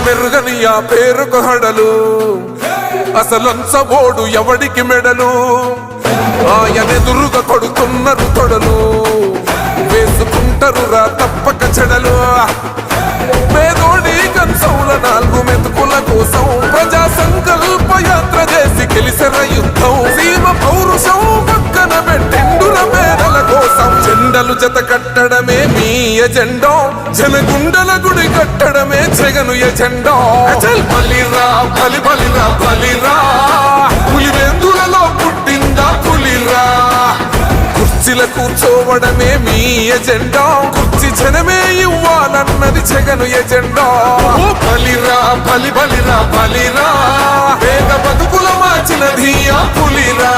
మెరుగని ఆ పేరుకు హడలు అసలంచబోడు ఎవడికి మెడలు ఆయనెదురుగా కొడుతున్నారు తొడలు వేసుకుంటారు రా తప్పక చెడలు పేదోడి కంచంల 4 మెతుకుల కోసం ప్రజా సంకల్ప యాత్ర చేసి గెలిసిన యుద్ధం సీమ పౌరుషం పక్కన పెట్టెండుల పేదల కోసం జెండలు జత కట్టడమే మీ ఎజెండా జనగుండల గుడి కట్టడమే జగను ఎజెండా బలిరా బలి బలిరా బలిరా పులివెందులలో పుట్టిందా పులిరా కుర్చీల కూర్చోవడమే మీ ఎజెండా కుర్చీ జనమే ఇవ్వాలన్నది జగను ఎజెండా బలిరా బలి బలిరా బలిరా పేద బతుకుల మార్చినది ఆ పులిరా